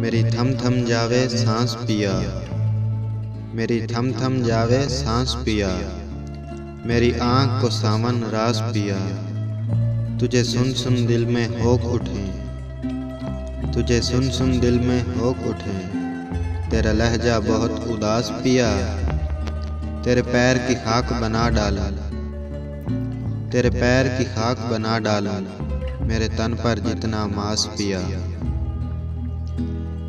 मेरी थम थम जावे सांस पिया, मेरी थम थम जावे सांस पिया, मेरी आँख को सावन रास पिया। तुझे सुन सुन दिल में होक उठे, तुझे सुन सुन दिल में होक उठे। तेरा लहजा बहुत उदास पिया, तेरे पैर की खाक बना डाला, तेरे पैर की खाक बना डाला, मेरे तन पर जितना मांस पिया।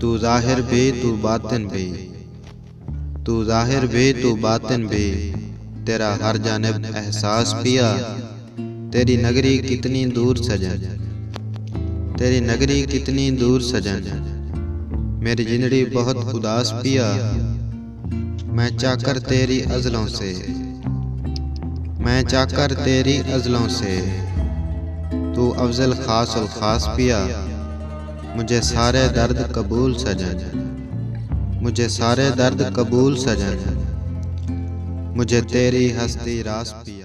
तू ज़ाहिर भी तू बातिन भी, तू ज़ाहिर भी तू बातिन भी, तेरा हर जानिब एहसास पिया। तेरी नगरी कितनी दूर सजन, तेरी नगरी कितनी दूर सजन, मेरी जिंदड़ी बहुत उदास पिया। मैं चाकर तेरी अज़लों से, मैं चाकर तेरी अज़लों से, तू अफ़ज़ल ख़ास और ख़ास पिया। मुझे सारे दर्द कबूल सजन, मुझे सारे दर्द कबूल सजन, मुझे तेरी हस्ती रास पिया।